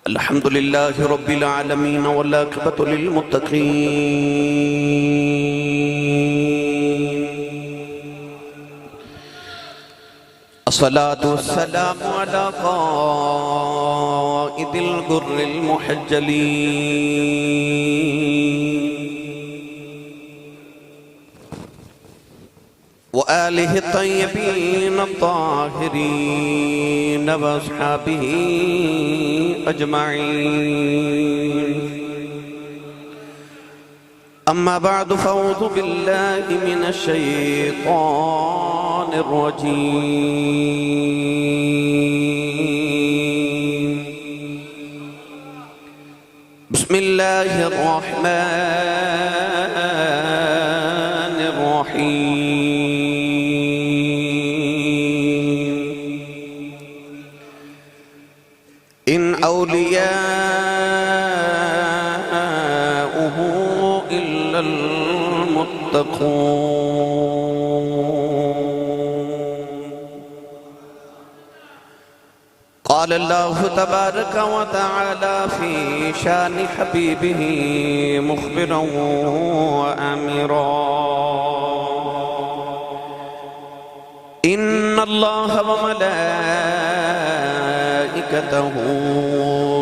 الحمد لله رب العالمين والعاقبة للمتقين الصلاة والسلام على قائد الغر المحجلين وآله الطيبين الطاهرين وأصحابه أجمعين أما بعد فأعوذ بالله من الشيطان الرجيم بسم الله الرحمن الرحيم إن أولياؤه إلا المتقون قال الله تبارك وتعالى في شان حبيبه مخبرا وآمرا إن الله وملائكته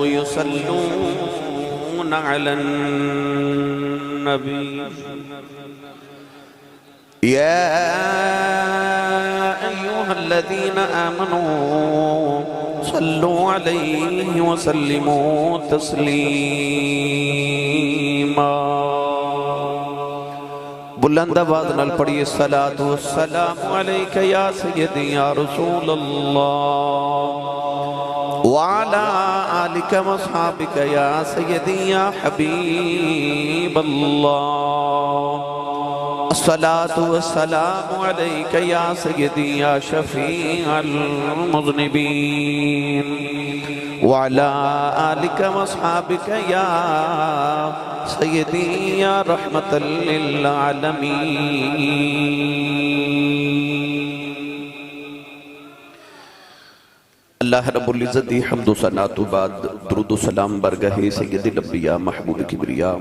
يصلون على النبي يا أيها الذين آمنوا صلوا عليه وسلموا تسليما بلند آواز نال پڑھیے الصلاۃ والسلام علیک یا سیدی یا رسول اللہ وعلی آلک واصحابک یا سیدی یا حبیب اللہ الصلاۃ والسلام علیک یا سیدی یا شفیع المذنبین وعلی آلک واصحابک یا سیدی یا رحمت للعالمین اللہ رب العزت دی حمد و ثنا تو بعد درود و سلام برگاہ سید الانبیاء محبوب کبریا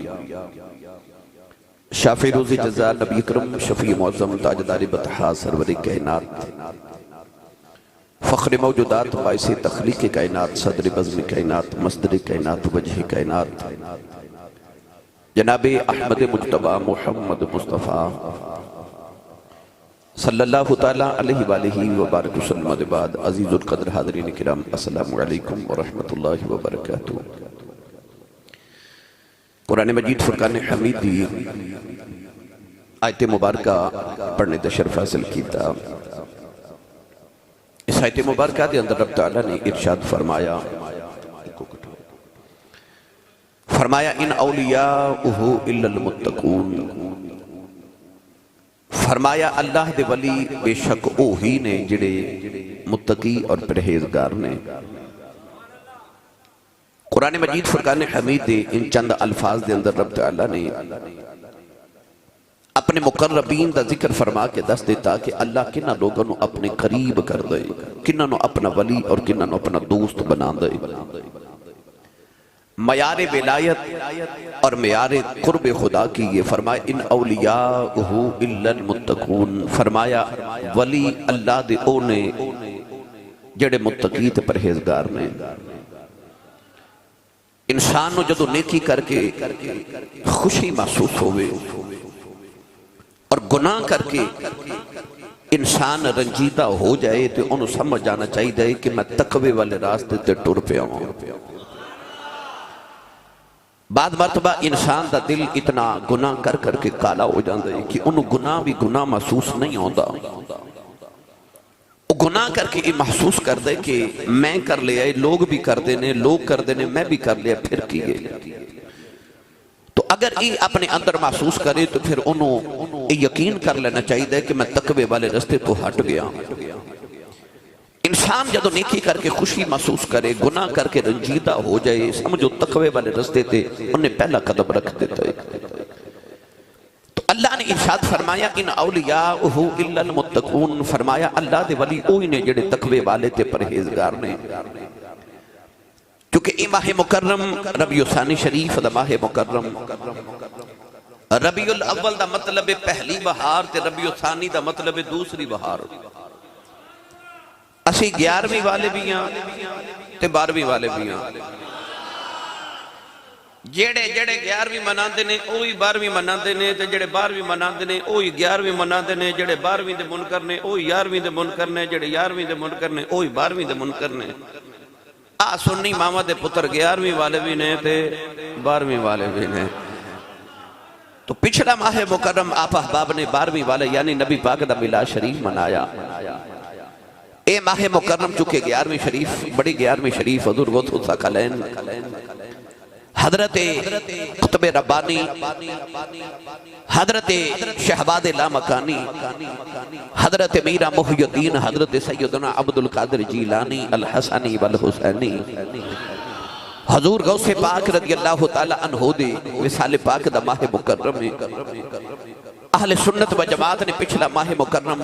شافع روز جزا نبی اکرم شفیع معظم تاجدار بطحا سرور کائنات فخر موجودات باعث تخلیق کائنات صدر بزم کائنات مصدر کائنات وجہ کائنات جناب احمد مجتبی محمد مصطفیٰ صلی اللہ تعالیٰ علیہ وآلہ وبارک وسلم بعد عزیز القدر حاضرین کرام السلام علیکم ورحمت اللہ وبرکاتہ قرآن مجید فرقان حمید دی آیت مبارکہ پڑھنے دا شرف حاصل کیتا اس آیت مبارکہ دے اندر رب تعالیٰ نے ارشاد فرمایا ان اولیاؤہ الا المتقون فرمایا اللہ دے ولی بے شک اوہی نے جڑے متقی اور پرہیزگار نے قرآن مجید فرقان حمید دے ان چند الفاظ دے اندر رب تعالیٰ نے اپنے مقربین دا ذکر فرما کے دست دیتا کہ اللہ کنہ لوگوں نو اپنے قریب کر دے کنہ نو اپنا ولی اور کنہ نو اپنا دوست بنا دے معیار ولایت اور معیار قرب خدا کی یہ فرمایا ان اولیاءہ الا المتقون فرمایا ولی اللہ دے اونے جڑے متقی تے پرہیزگار نے انسان نو جدو نیکی کر کے خوشی محسوس ہوئے اور گناہ کر کے انسان رنجیدہ ہو جائے تو انہوں سمجھ جانا چاہیے کہ میں تقوی والے راستے تے ٹر پہ ہوں بعد مرتبہ انسان دا دل اتنا گناہ کر کر کے کالا ہو جاندے کہ انہوں گناہ بھی گناہ محسوس نہیں ہوتا وہ گناہ کر کے یہ محسوس کر دے کہ میں کر لیا لوگ بھی کر دینے لوگ کر دینے میں بھی کر لیا پھر کیے تو اگر یہ اپنے اندر محسوس کرے تو پھر انہوں یہ یقین کر لینا چاہیے کہ میں تقوی والے رستے تو ہٹ گیا انسان جدو نیکی کر کے خوشی محسوس کرے گناہ کر کے رنجیدہ ہو جائے سمجھو تقوی والے رستے تھے انہیں پہلا قدم رکھ دیتا ہے تو اللہ نے ارشاد فرمایا ان اولیاءہ الا المتقون فرمایا اللہ دے ولی اوہی نے جڑے تقوی والے تے پرہیزگار نے کیونکہ یہ ماہ مکرم ربیع ثانی شریف دا ماہ مکرم ربیع الاول دا مطلب پہلی بہار تے ربیع ثانی دا مطلب دوسری بہار اسی 11ویں والے بھی ہیں تے 12ویں والے بھی ہیں جڑے 11ویں مناندے نے اوہی 12ویں مناندے نے تے جڑے 12ویں مناندے نے اوہی 11ویں مناندے نے جڑے 12ویں دے منکر نے اوہی 11ویں دے منکر نے جڑے 11ویں دے منکر نے اوہی 12ویں دے منکر نے سنی ماما دے پتر 11ویں والے بھی نے تے 12ویں والے بھی نے تو پچھلا ماہ مکرم آپ احباب نے 12ویں والے یعنی نبی پاک دا میلاد شریف منایا اے ماہ مکرم چونکہ 11ویں شریف بڑی 11ویں شریف حضور غوث الثقلین حضرت قطب ربانی حضرت شہباد لامکانی حضرت میرا محی الدین حضرت سیدنا عبدالقادر جیلانی الحسنی والحسینی حضور غوث پاک رضی اللہ تعالی عنہ دے وصال پاک دا ماہ مکرم اہل سنت و جماعت نے پچھلا ماہ مکرم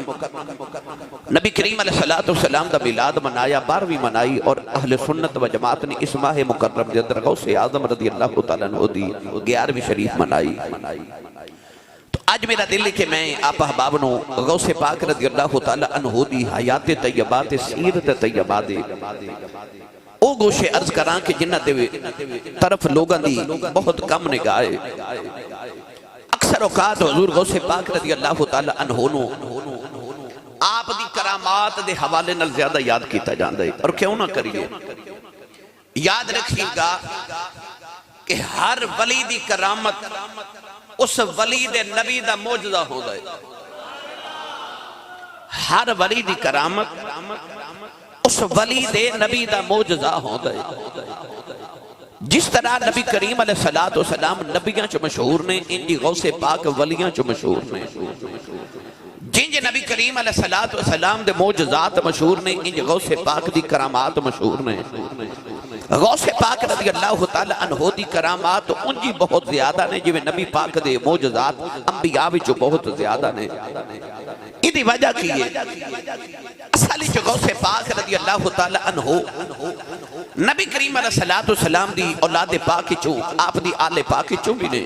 نبی کریم علیہ السلام دا میلاد منایا 12ویں منائی اور اہل سنت و جماعت نے اس ماہ مکرم دے اندر غوث اعظم رضی اللہ تعالیٰ عنہ دی 11ویں شریف منائی تو آج میرا دل ہے کہ میں آپ احباب نو غوث پاک رضی اللہ تعالیٰ عنہ دی حیات طیبات سیرت طیبات او گوشے عرض کران کہ جنہ دے طرف لوگاں دی بہت کم نگاہے اکثر اوقات حضور غوث پاک رضی اللہ تعالیٰ عنہ نو آپ دی کرامات دے حوالے نال زیادہ یاد کیتا جاندہ ہے اور کیوں نہ کریے یاد رکھیے گا کہ ہر ولی دی کرامت اس ولی دے نبی دا موجزہ ہو دائے ہر ولی دی کرامت اس ولی دے نبی دا موجزہ ہو دائے جس طرح نبی کریم علیہ السلام نبیاں چو مشہور نے انجی غوث پاک ولیاں چو مشہور نے جن نبی کریم علیہ السلام دے موجزات مشہور نے انجی غوث پاک دی کرامات مشہور نے غوث پاک رضی اللہ تعالی عنہ دی کرامات انجی بہت زیادہ نے جو نبی پاک دے موجزات انبیاء وچ بہت زیادہ نے ادھی وجہ کی ہے اصلی جو غوث پاک رضی اللہ تعالی عنہ نبی کریم علیہ السلام دی اولاد پاک چو آپ دی آل پاک چو بھی نے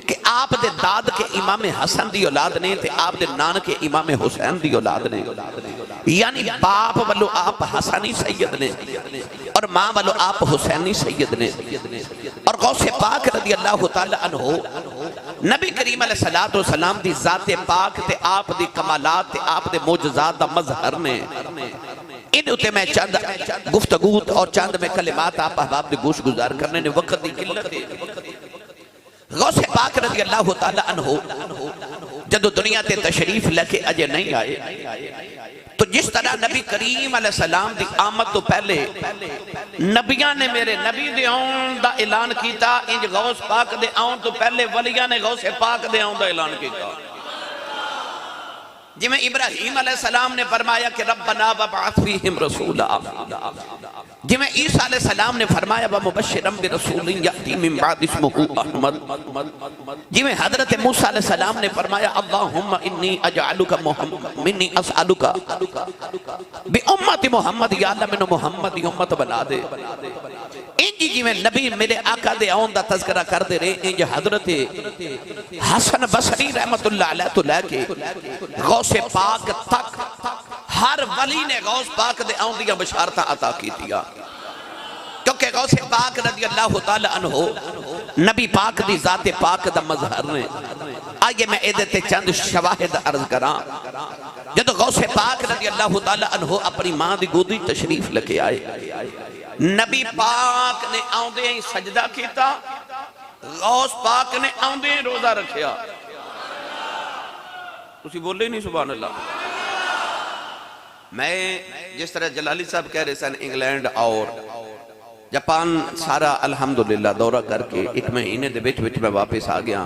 کہ آپ دے داد کے امام حسن دی اولاد نے تے آپ دے نان کے امام حسین دی اولاد نے یعنی باپ والو آپ حسنی سید نے اور ماں والو آپ حسینی سید نے اور غوث پاک رضی اللہ تعالی عنہ نبی کریم علیہ السلام دی ذات پاک تے آپ دی کمالات تے آپ دے موجزات دا مظہر نے ان ہوتے میں چند گفتگو اور چند میں کلمات آپ احباب دے گوش گزار کرنے نے وقت دی قلت ہے غوث پاک رضی اللہ تعالی عنہ جدو دنیا تے تشریف لکے اجے نہیں آئے تو جس طرح نبی کریم علیہ السلام دی آمد تو پہلے نبیاں نے میرے نبی دے آن دا اعلان کیتا انج غوث پاک دے آن تو پہلے ولیاں نے غوث پاک دے آن دا اعلان کیتا جی میں ابراہیم علیہ السلام نے فرمایا کہ ربنا وبعث فیہم رسولا جی میں عیسیٰ علیہ السلام نے فرمایا ومبشرم برسول یأتی من بعد اسمہ احمد جی میں حضرت موسیٰ علیہ السلام نے فرمایا اللہم انی اجعلک محمد منی اسألک بی امت محمد یا اللہ من محمد امت بنا دے انجی جی میں نبی میرے آقا دے آن دا تذکرہ کر دے رہے انجی حضرت حسن بصری رحمت اللہ علیہ کے غوث پاک تک ہر ولی نے غوث پاک دے آن دیا بشارتہ عطا کی دیا کیونکہ غوث پاک رضی اللہ تعالی عنہ نبی پاک دی ذات پاک دا مظہر نے آئیے میں ایدتے چند شواہد عرض کران جدو غوث پاک رضی اللہ تعالی عنہ اپنی ماں دی گودی تشریف لکے آئے نبی پاک نے آندے ہی سجدہ کیتا غوث پاک نے آندے ہی روزہ رکھیا اسی بولے نہیں سبحان اللہ میں جس طرح جلالی صاحب کہہ رہے سن انگلینڈ اور جاپان سارا الحمدللہ دورہ کر کے ایک مہینے دے بیچ میں واپس آ گیا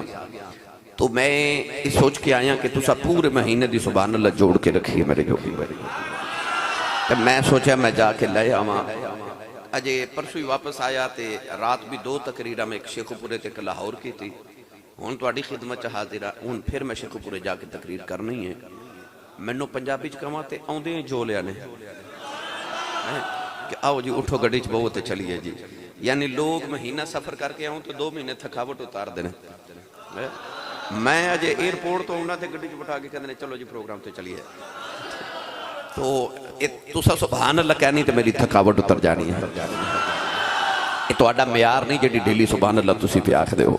تو میں اس سوچ کے آیا کہ تسا پورے مہینے دی سبحان اللہ جوڑ کے رکھی ہے میرے جو بھی میں سوچا میں جا کے لے آواں اجے پرسوئی واپس آیا تے رات بھی 2 تقریرہ میں ایک شیخو پورے تے لاہور کی تھی ہون تو آڑی خدمت چاہا دیرا ہون پھر میں شیخو پورے جا کے تقریر کرنی ہے میں نو پنجابی چکاواں تے آن دے جو لیا نے کہ آؤ جی اٹھو گڑی چ بہو تے چلیے جی. یعنی لوگ مہینہ سفر کر کے آؤں تو 2 مہینے تھکاوٹ اتار دینے. میں اجے ایئرپورٹ تو انہاں تے گڈی چ بٹھا کے کہندے چلو جی پروگرام تے چلیے. تو تسا سبحان اللہ کہنی تے میری تھکاوٹ اتر جانی ہے. یہ تہاڈا معیار نہیں جڑی ڈیلی سبحان اللہ تسی پہ آکھدے ہو.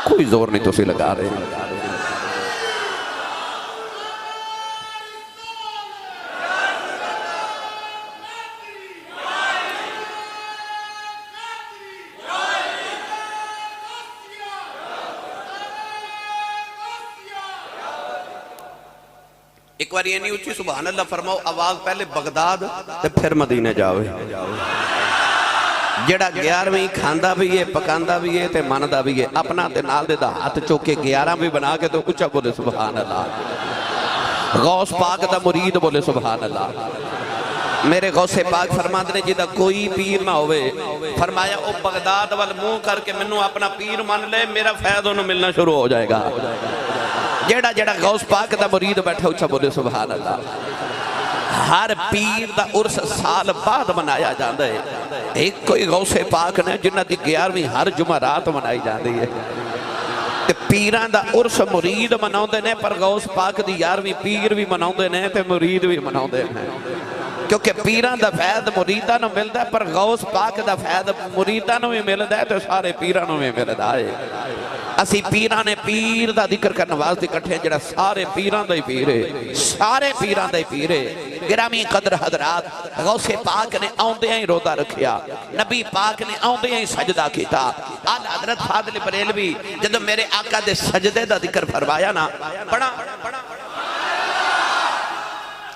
کوئی زور نہیں تسی لگا رہے. ایک بار یہ نہیں اچھی سبحان اللہ فرماؤ آواز پہلے بغداد تے پھر مدینہ جاوے. جڑا 11ویں کھاندہ بھی ہے پکاندہ بھی ہے تے ماندہ بھی ہے اپنا تے نال دے دا ہاتھ چوکے 11 بھی بنا کے تو اچھا بولے سبحان اللہ. غوث پاک دا مرید بولے سبحان اللہ. میرے غوث پاک فرماندے نے جدا کوئی پیر نہ ہوئے فرمایا او بغداد وال منہ کر کے منو اپنا پیر مان لے میرا فیض انہوں ملنا شروع ہو جائے گا. جیڑا جیڑا غوث پاک دا مرید بیٹھا اچھا بولے سبحان اللہ. ہر پیر دا عرس سال بعد منایا جاندہ ہے. ایک کوئی غوث پاک نے جنہ دی 11ویں ہر جمعرات منائی جاندی ہے. پیران دا عرس مرید مناؤں دے نے پر غوث پاک دی 11ویں پیر بھی مناؤں دے نے تے مرید بھی مناؤں دے نے. کیونکہ پیران دا فیض مریدہ نو ملدا ہے پر غوث پاک دا فیض مریدہ نو بھی ملدا ہے تو سارے پیران نو بھی ملدا ہے. اسی پیران نے پیر دا ذکر کا نواز دی کٹھے جڑا سارے پیران دا ہی پیرے سارے پیران دا ہی پیرے. گرامی قدر حضرات غوث پاک نے آؤندے ہیں روزہ رکھیا نبی پاک نے آؤندے ہیں سجدہ کیتا. آل حضرت فاضل بریلوی جدو میرے آقا دے سجدے دا ذکر فرمایا نا پڑھا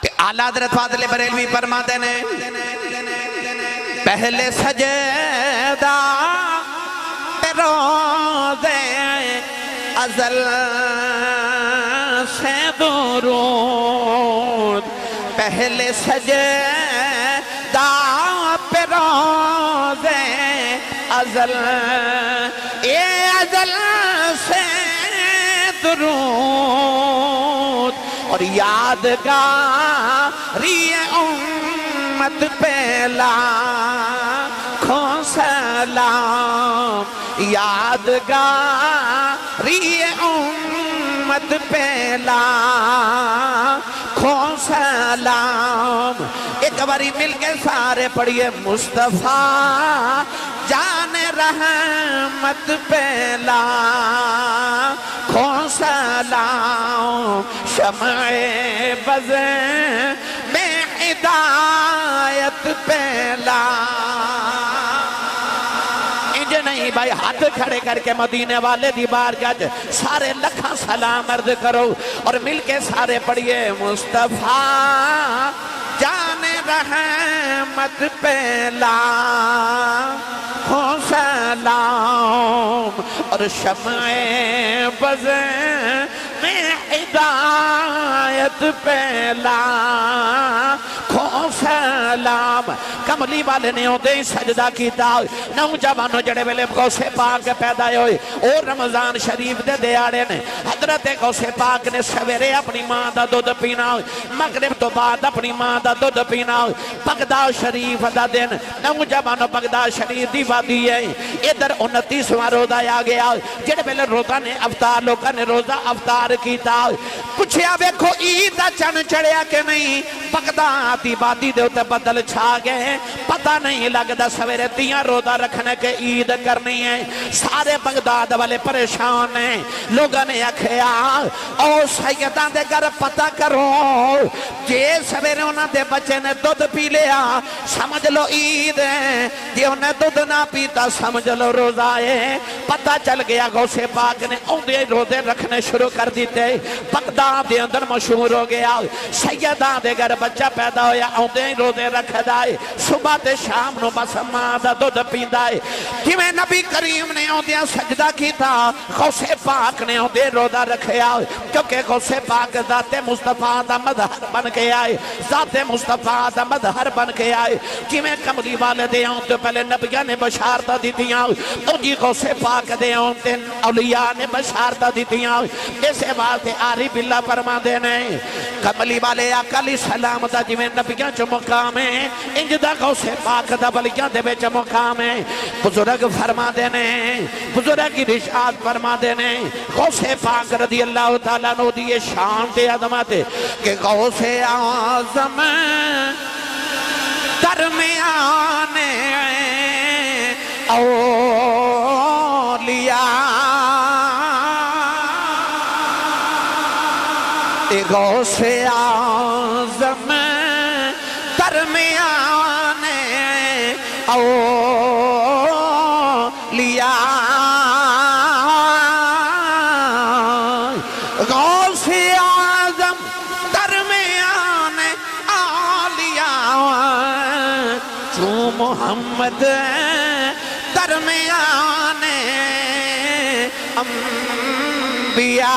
کہ آل حضرت فاضل بریلوی فرماتے نے پہلے سجدہ روزے ازل سے درود پہلے سجدہ پہ روزے ازل اے ازل سے درود اور یادگاری امت پہ لاکھوں سلام. یادگاری امت پہ لاکھوں سلام. ایک باری مل کے سارے پڑھئے مصطفیٰ جان رحمت پہ لاکھوں سلام. شمع بز میں ہدایت پہ نہیں بھائی ہاتھ کھڑے کر کے مدینے والے دی بارگاہ سارے لکھاں سلام عرض کرو اور مل کے سارے پڑھئے مصطفیٰ جان رحمت پہ لاکھوں سلام اور شمع بز میں ہدایت پہ لاکھوں سلام. کملی والے نے ہوتے ہی سجدہ کیتا نوجوانوں جڑے ویلے غوث پاک پیدا ہوئے اور رمضان شریف دے دیاڑے نے حضرت غوث پاک نے سویرے اپنی ماں دا دودھ پینا مغرب تو بعد اپنی ماں دا دودھ پینا. بغداد شریف دا دن نوجوانوں بغداد شریف دی وادی ہے ادھر 29واں روزہ آ گیا جڑے ویلے روزہ نے افطار لوگوں نے روزہ افطار کیتا پوچھیا ویکھو عید دا چن چڑھیا کہ نہیں. بغداد دی وادی دے اوتے بدل چھا گئے پتہ نہیں لگدا سویرے تیاں روزہ رکھنے کے عید کرنی ہے. سارے بغداد والے پریشان ہیں. لوگوں نے آکھیا او سیداں دے گھر پتہ کرو جے سویرے انہاں دے بچے نے دودھ پی لیا سمجھ لو عید ہے جے انہیں دودھ نہ پیتا سمجھ لو روزہ ہے. پتہ چل گیا غوث پاک نے اوندے روزے رکھنے شروع کر دیتے. بغداد دے اندر مشہور ہو گیا سیداں دے گھر بچہ پیدا ہویا اوندے روزے رکھ دائے صبح تے شام نو بس ماں دا دودھ پیندا ہے. کیویں نبی کریم نے اوندیاں سجدہ کیتا غوث پاک نے اوندے روزہ رکھیا کیونکہ غوث پاک ذات مصطفیٰ دا مظہر بن کے آئے ذات مصطفیٰ دا مظہر بن کے آئے. کیویں کملی والے دے اوندے پہلے نبیاں نے بشارتہ دیتیاں اونجی غوث پاک دے اوندے اولیاء نے بشارتہ دیتیاں. اسے بات عارف اللہ فرما دینے کملی والے آقا علیہ السلام دا جویں نبیاں چو مقام ہے انج دا غوث پاک دا ولیاں دے وچ مقام ہے بزرگ فرما دینے بزرگ ارشاد فرما دینے غوث پاک رضی اللہ تعالیٰ عنہ دی شان تے عظمت کہ غوث اعظم درمیان اولیاء غوث اعظم درمیان اولیاء غوث اعظم درمیان اولیاء جو محمد درمیان انبیاء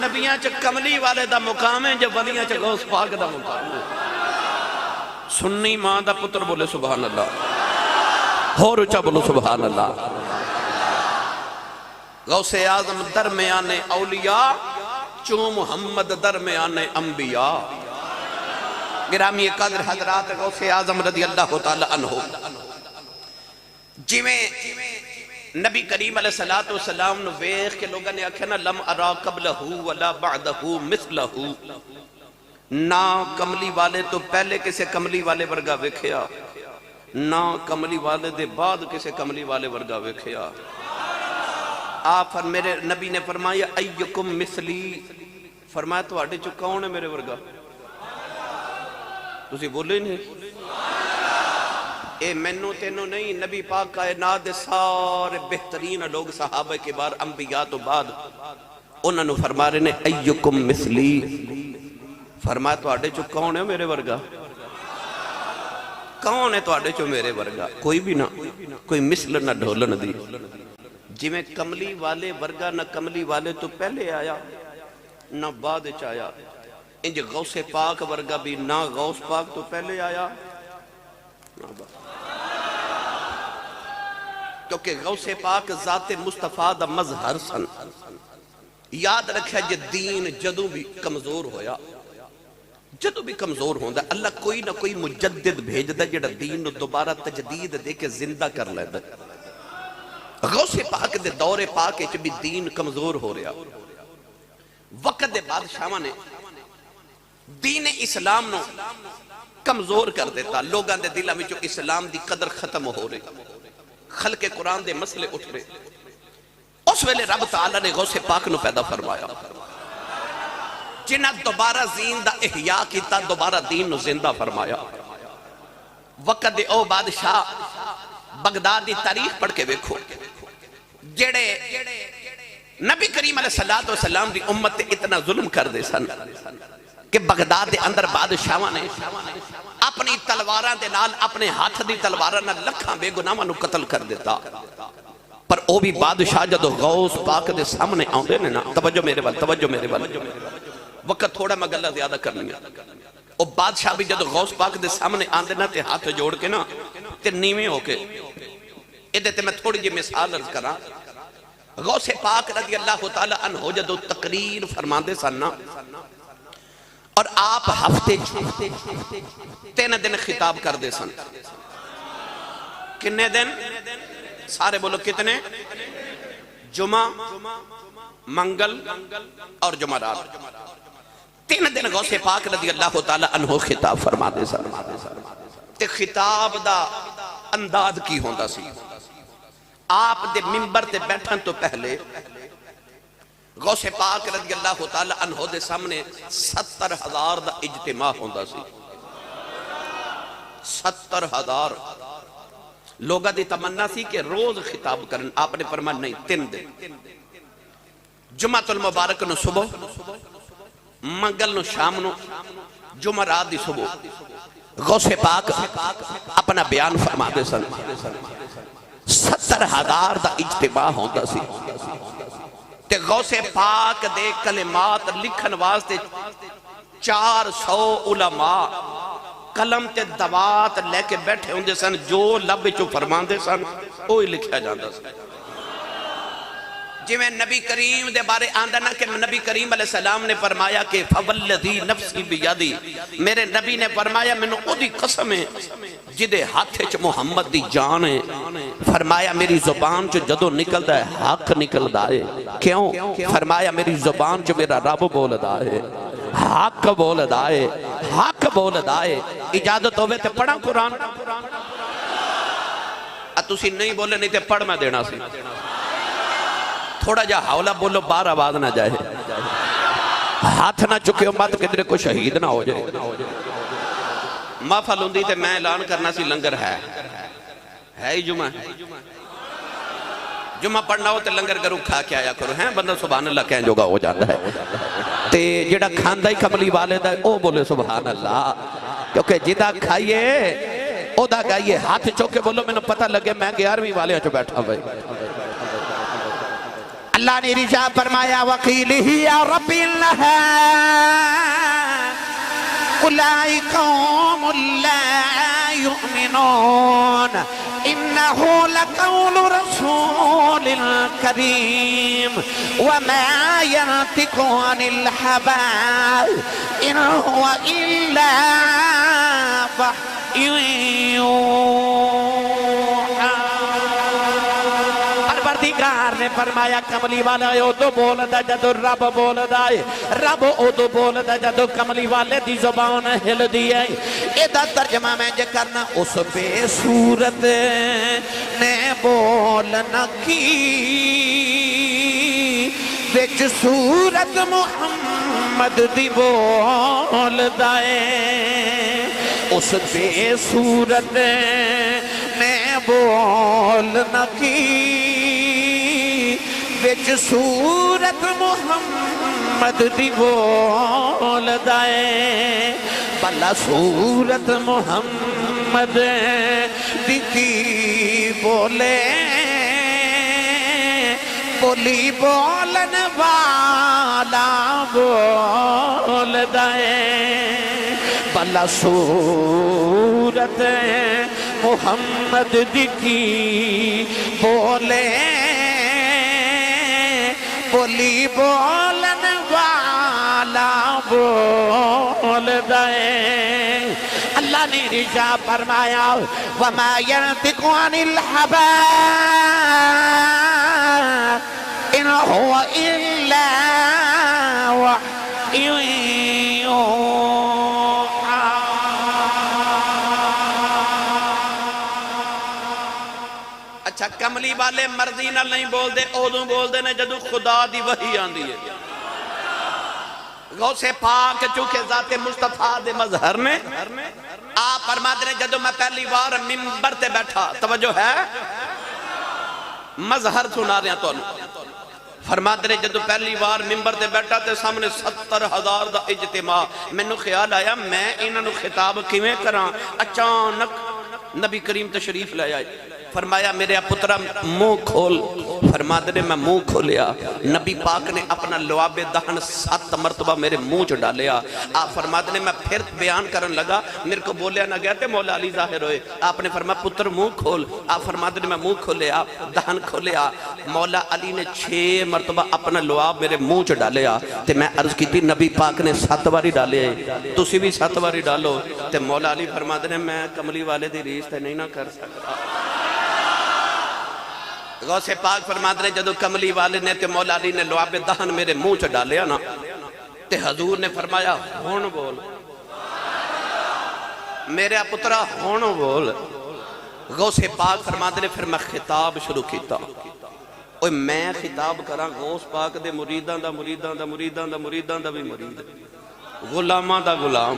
نبیاں چا کملی والے دا مقام ہے جب ولیاں چا غوث پاک دا مقام ہے سنی ماں دا پتر بولے سبحان اللہ ہو رچا بولو سبحان اللہ غوث اعظم درمیان اولیاء چو محمد درمیان انبیاء گرامی قدر حضرات غوث اعظم رضی اللہ تعالی عنہ جویں نبی کریم علیہ السلام نو ویخ کے لوگوں نے آکھا نا لم ارا قبلہو ولا بعدہو مثلہو نا کملی والے تو پہلے کسے کملی والے ورگا ویکھیا نا کملی والے دے بعد کسے کملی والے ورگا ویکھیا آپ میرے نبی نے فرمایا ایکم مثلی فرمایا تو آڑے چکا ہونے میرے ورگا تسی بولے نہیں اے منو تینو نہیں نبی پاک کائنات سارے بہترین لوگ صحابہ کے بار انبیاء تو بعد انہوں نے فرما رہے نے ایکم مثلی فرمایا تو آڑے چو کون ہے میرے ورگا کون ہے تو آڑے چو میرے ورگا کوئی بھی نہ کوئی مثل نہ ڈھولن دی جی میں کملی والے ورگا نہ کملی والے تو پہلے آیا نہ بعد چایا انج غوث پاک ورگا بھی نہ غوث پاک تو پہلے آیا نہ بعد کیونکہ غوث پاک ذات مصطفیٰ دا مظہر سن یاد رکھا جے دین جدو بھی کمزور ہویا جدو بھی کمزور ہوندہ اللہ کوئی نہ کوئی مجدد بھیج دا جڑا دین دوبارہ تجدید دے کے زندہ کر لے دا غوث پاک دے دور پاک اچھ بھی دین کمزور ہو رہا وقت دے بادشاہ نے دین اسلام نو کمزور کر دیتا لوگاں دے دلہ میں جو اسلام دی قدر ختم ہو رہے خلق قرآن دے مسئلے اٹھ رہے اس ویلے رب تعالیٰ نے غوث پاک نو پیدا فرمایا جنہ دوبارہ زندہ احیاء کیتا دوبارہ دین نو زندہ فرمایا وقت دے او بادشاہ بغداد دی تاریخ پڑھ کے بیکھو جڑے نبی کریم علیہ السلام دی امت اتنا ظلم کر دے سن کہ بغداد دے اندر بادشاہاں نے اپنی تلواراں دے نال اپنے ہاتھ دی تلواراں نال لکھاں بے گناہاں نو قتل کر دیتا پر او بھی بادشاہ جدو غوث پاک دے سامنے آؤندے نے نا توجہ میرے وال وقت تھوڑا میں گلہ زیادہ کرنی ہے او بادشاہ بھی جدو غوث پاک دے سامنے آندے نا تے ہاتھ جوڑ کے نا تے نیویں ہو کے ادھے تے میں تھوڑی جی مثال عرض کرا غوث پاک رضی اللہ تعالی عنہ جدو تقریر فرماندے سننا اور آپ ہفتے 3 دن خطاب کر دے سن کنے دن سارے بولو کتنے جمعہ منگل اور جمعرات 3 دن غوث پاک رضی اللہ تعالی عنہ خطاب فرما دے سن تے خطاب دا انداز کی ہوندہ سی آپ دے منبر تے بیٹھن تو پہلے غوث پاک رضی اللہ تعالی عنہ دے سامنے 70,000 دا اجتماع ہوندہ سی 70,000 لوگا دی تمنا سی کہ روز خطاب کرن آپ نے فرمایا نہیں 3 دن جمعہ المبارک نو صبح منگل نو شام نو جمعہ رات دی صبح غوث پاک اپنا بیان فرما دے سن 70,000 دا اجتماع ہوندہ سی تے غوث پاک دے کلمات لکھن واسطے 400 علماء قلم تے دوات لے کے بیٹھے ہوندے سن جو لب چو فرمان دے سن وہی لکھیا جاندہ سن جویں نبی کریم دے بارے آندہ نا کہ نبی کریم علیہ السلام نے فرمایا کہ فَوَالَّذِي نَفْسِي بِيَدِي، میرے نبی نے فرمایا میں نے او دی قسم ہے جدے ہاتھ چ محمد دی جان ہے، فرمایا میری زبان چ جدو نکلدا ہے حق نکلدا ہے، کیوں؟ فرمایا میری زبان چ میرا رب بولدا ہے، حق بولدا ہے، حق بولدا ہے۔ اجازت ہوئے تے پڑھا قرآن، تسی نہیں بولے نہیں تے پڑھ میں دینا سی، تھوڑا جا حوالہ بولو باہر آواز نہ جائے، ہاتھ نہ چکے ہو مات کدھر کو شہید نہ ہو جائے۔ محفل ہوندی تے میں اعلان کرنا سی لنگر ہے ہی جمعہ، جمعہ پڑھنا ہو تے لنگر کرو کھا کے آیا کرو، ہیں بندہ سبحان اللہ کہیں جوگا ہو جاتا ہے، تے جڑا کھاندہ ہی کملی والے دا او بولے سبحان اللہ، کیونکہ جدہ کھائیے او دا گائیے، ہاتھ چوکے بولو میں نے پتہ لگے میں 11ویں والے ہاں چو بیٹھا بھائی۔ اللہ نے رجا فرمایا وَقِيلِهِ يَا رَبِّ اللَّهَا أُولَٰئِكَ قَوْمٌ لَّا يُؤْمِنُونَ إِنَّهُ لَقَوْلُ رَسُولٍ كَرِيمٍ وَمَا يَنطِقُ عَنِ الْهَوَىٰ إِنْ هُوَ إِلَّا وَحْيٌ يُوحَىٰ۔ پروردگار نے فرمایا کملی والا او تو بولدا جدو رب بولدا ہے، رب او تو بولدا جدو کملی والے دی زبان ہل دی ہے۔ ایدہ ترجمہ میں جے کرنا اس بے صورت نے بولنا کی وچ صورت محمد دی بولدا ہے، اس بے صورت نے بولنا کی وچ صورت محمد دی بولدا ہے، بلا صورت محمد دی کی بولے، بولی بولن والا بولدا ہے، بلا صورت محمد دی کی بولے، بولی بولن والا بولدا ہے۔ اللہ نے رجا فرمایا وَمَا يَنطِقُ عَنِ الْهَوَىٰ إِنْ هُوَ إِلَّا وَحْيٌ يُوحَىٰ۔ اچھا کملی والے مرضی نہ نہیں بول دے، اودوں بول دے نے جدو خدا دی وحی آندی ہے۔ غوث پاک چونکہ ذات مصطفیٰ دے مظہر نے آپ فرماتے ہیں جدو میں پہلی بار منبر تے بیٹھا، توجہ ہے مظہر سنا رہے ہیں تو فرماتے ہیں جدو پہلی بار منبر تے بیٹھا تے سامنے 70,000 دا اجتماع، میں نے خیال آیا میں انہوں نے خطاب کیویں کراں، اچانک نبی کریم تشریف لے آئے، فرمایا میرے پترہ منہ کھول، فرماتے نے میں منہ کھولیا، نبی پاک نے اپنا لعاب دہن 7 مرتبہ میرے منہ چ ڈالیا، آپ فرماتے نے میں پھر بیان کرن لگا، میرے کو بولیا نہ گیا تے مولا علی ظاہر ہوئے، آپ نے فرمایا پتر منہ کھول، آپ فرماتے نے میں منہ کھولیا، دہن کھولیا، مولا علی نے 6 مرتبہ اپنا لعاب میرے منہ چ ڈالیا، تے میں عرض کی تھی نبی پاک نے 7 باری ڈالے، تسی بھی 7 باری ڈالو، تے مولا علی فرماتے نے میں کملی والے دی ریس تے نہیں نہ کر سکتا۔ غوث پاک فرماتے ہیں جدو کملی والے نے تے مولا علی نے لعاب دہن میرے منہ چ ڈالیا نا تے حضور نے فرمایا ہون بول، میرے پترہ ہون بول۔ غوث پاک فرماتے ہیں پھر میں خطاب شروع کیتا، اوہ میں خطاب کراں غوث پاک دے مریداں دا مریداں دا مریداں دا مریداں دا بھی مرید، غلاماں دا غلام،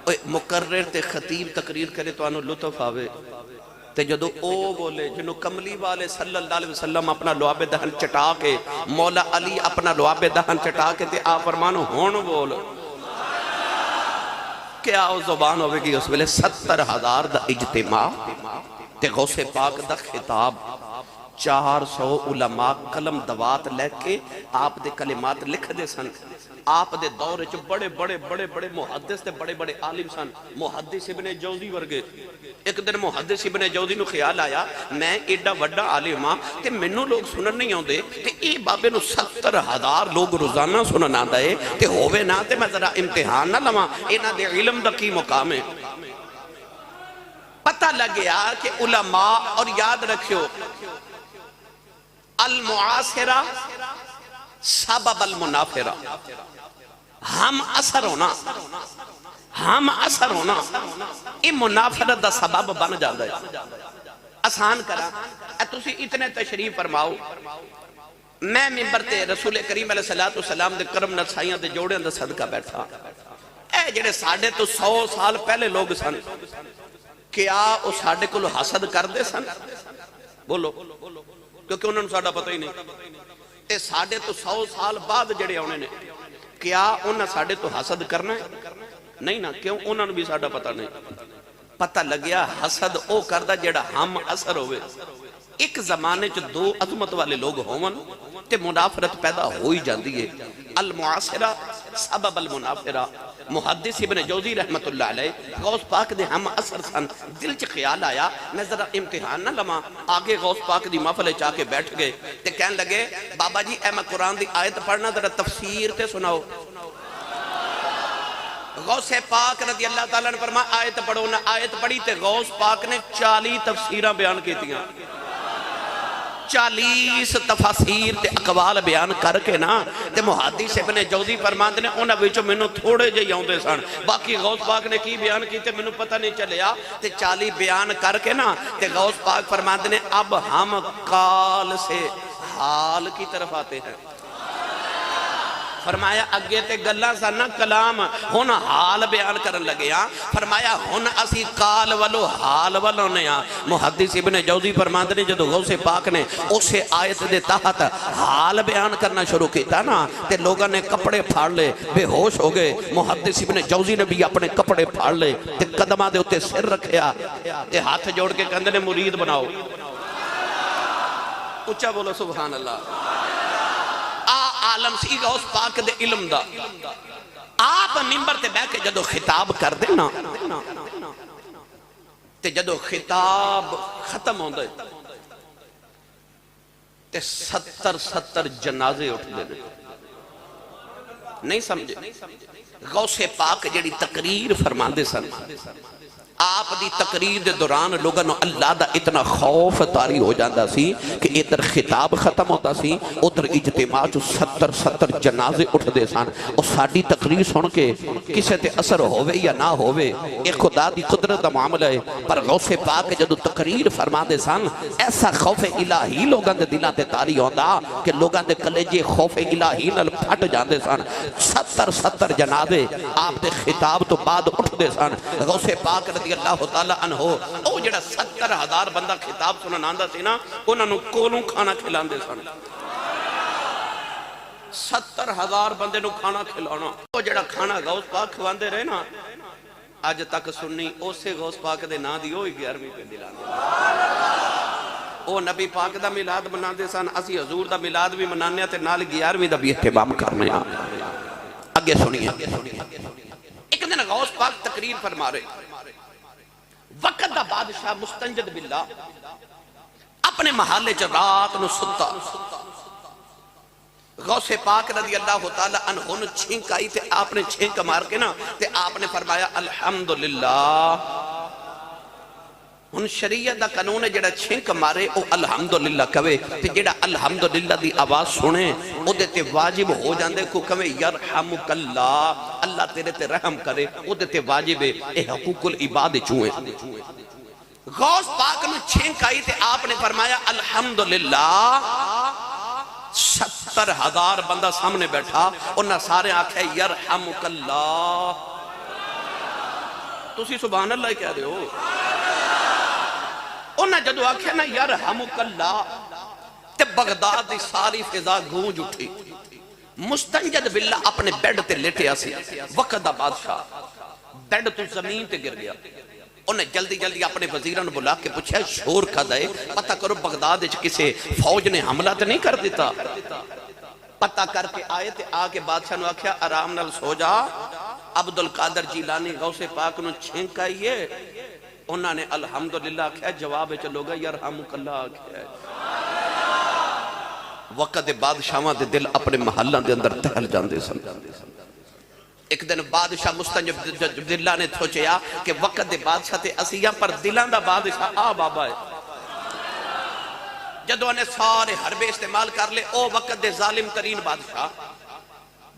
اوہ مقرر تے خطیب تقریر کرے تو انہوں لطف آوے، تے جدو او بولے جنہوں کملی والے صلی اللہ علیہ وسلم اپنا لعاب دہن چٹا کے، مولا علی اپنا لعاب دہن چٹا کے تے آپ فرمانو ہون بول، کیا او زبان ہوئے گی اس ویلے 70,000 دا اجتماع تے غوث پاک دا خطاب، 400 علماء قلم دوات لے کے آپ دے کلمات لکھ دے سن، آپ دے دور وچ بڑے بڑے بڑے بڑے محدث تے بڑے بڑے عالم سن. محدث ابن جوزی ورگے. ایک دن محدث ابن جوزی نو خیال آیا میں ایڈا وڈا عالم ہاں تے مینوں لوگ سنن نہیں آندے تے اے بابے نو 70,000 لوگ روزانہ سنن آندا ہے تے ہووے نا تے میں ذرا امتحان نہ لواں انہاں دے علم دا کی مقام ہے. پتہ لگ گیا کہ علماء، اور یاد رکھیو المعاصرہ سبب المنافرہ، ہم اثر ہونا یہ منافرت دا سبب بن جاتا ہے. آسان کرا تسی اتنے تشریف فرماؤ میں ممبر تے رسول کریم علیہ السلام دے کرم نسائیاں دے جوڑے اندر صدقہ بیٹھا. اے جڑے ساڑھے تو 100 سال پہلے لوگ سن کیا وہ ساڑھے کو حسد کر دے سن؟ بولو کیونکہ انہوں نے ساڑھا پتہ ہی نہیں. تے ساڑھے تو 100 سال بعد جڑے ہونے نے کیا انہوں ساڑھے تو حسد کرنا ہے؟ نہیں نا. کیوں؟ انہوں نے بھی ساڑھا پتہ نہیں. پتہ لگیا حسد او کردہ جڑا ہم اثر ہوئے. ایک زمانے جو دو عظمت والے لوگ ہون تے منافرت پیدا ہوئی جاندی ہے. المعاصرہ سبب المنافرہ. محدث ابن جوزی رحمت اللہ علیہ غوث پاک دے ہم اثر سن. دل چ خیال آیا میں ذرا امتحان نہ لما. آگے غوث پاک دی محفل چاہ کے بیٹھ گئے تے کہن لگے بابا جی اے میں قرآن دی آیت پڑھنا ذرا تفسیر تے سناؤ. غوث پاک رضی اللہ تعالیٰ نے فرمایا آیت پڑھو نہ. آیت پڑھی تے غوث پاک نے 40 تفسیرہ بیان کی تیاں. 40 تفاسیر تے اقوال بیان کر کے نا تے محدث ابن جوزی فرماندے نے انہاں وچوں مینوں تھوڑے جے آوندے سن. باقی غوث پاک نے کی بیان کیتے مینوں پتہ نہیں چلیا. تے 40 بیان کر کے نا تے غوث پاک فرماندے نے اب ہم قال سے حال کی طرف آتے ہیں. فرمایا اگے تے گلاں سن نا کلام ہن حال بیان کرن لگے ہاں. فرمایا ہن اسی قال والو حال والو نے ہاں. محدث ابن جوزی فرماندے نے جدو غوث پاک نے اسے آیت دے تحت حال بیان کرنا شروع کیتا نا تے لوگوں نے کپڑے پھاڑ لے بے ہوش ہو گئے. محدث ابن جوزی نے بھی اپنے کپڑے پھاڑ لے تے قدماں دے اوتے سر رکھیا تے ہاتھ جوڑ کے کہندے نے مرید بناؤ. اونچا بولو سبحان اللہ. عالم سی غوث پاک دے علم دا. آپ ممبر تے بیٹھ کے جدو خطاب کر دینا تے جدو خطاب ختم ہوں دے تے 70 جنازے اٹھ دے. نہیں سمجھے؟ غوث پاک جڑی تقریر فرمان دے سن آپ دی تقریر دے دوران لوگوں نے اللہ دا اتنا خوف طاری ہو جاندہ سی کہ ادھر خطاب ختم ہوتا سی ادھر اجتماع جو 70 جنازے اٹھ دے سن. اور ساڑی تقریر سن کے کسے تے اثر ہوئے یا نہ ہوئے ایک خدا دی قدرت دا معاملہ ہے. پر غوث پاک جدو تقریر فرما دے سن ایسا خوف الہی لوگوں دے دلہ تے طاری ہوندہ کہ لوگوں دے کلیجے خوف الہی نہ پھٹ جاندے سن. 70 جنازے آپ دے خطاب تو بعد اٹھ دے سن. غوث پاک رضی اللہ تعالیٰ عنہ او جڑا 70,000 بندہ خطاب سنن آندا سی نا انہاں نوں کولوں کھانا کھلاندے سن. 70,000 بندے نوں کھانا کھلانا. او جڑا کھانا غوث پاک کھواندے رہے نا اج تک سنی اسے غوث پاک دے نا دی ہوئی 11ویں پہ دلاندے. او نبی پاک دا میلاد مناندے سن اسی حضور دا میلاد بھی منانے تے نال 11ویں دا بھی اہتمام کرنے آ. اگے سنیے ایک دن غوث پاک تقریر فرما رہے. وقت دا بادشاہ مستنجد باللہ اپنے محلے چ رات نو ستا. غوث پاک رضی اللہ تعالیٰ عنہ نے چھینک آئی تے آپ نے چھینک مار کے نا تے آپ نے فرمایا الحمدللہ. ان شریعت دا قانون ہے جڑا چھینک مارے او الحمدللہ کہے تے جڑا الحمدللہ دی آواز سنے او دے تے واجب ہو جاندے کو کہے یرحمک اللہ اللہ تیرے تے رحم کرے او دے تے واجب ہے. اے حقوق العباد چوئے. غوث پاک نے چھینک آئی تے آپ نے فرمایا الحمدللہ. 70,000 بندہ سامنے بیٹھا انہاں سارے آنکھیں یرحمک اللہ. تسی سبحان اللہ کہہ رہے ہو. انہاں جدو آنکھیں نا یرحمک اللہ تے بغداد دی ساری فضا گونج اٹھی. مستنجد باللہ اپنے بیڈ تے لیٹے آسی. وقت دا بادشاہ بیڈ تو زمین تے گر گیا. انہیں جلدی اپنے وزیران بلا کے پوچھا شور کا دے پتہ کرو بغداد کسے فوج نے حملہ تے نہیں کر دیتا. پتہ کر کے آئے تے آ کے بادشاہ نے آکھیا آرام نال سو جا عبد القادر جیلانی غوث پاک نو چھینک آئیے انہوں نے الحمدللہ آکھیا جواب چلو گا یرحمک اللہ آکھیا وقت بادشاہاں دے دل اپنے محلہ دے اندر تہل جاندے سن ایک دن بادشاہ مستنجد اللہ نے سوچیا کہ وقت دے بادشاہ تے اسیاں پر دلان دا بادشاہ آ بابا ہے جدو انہیں سارے حربے استعمال کر لے او وقت دے ظالم ترین بادشاہ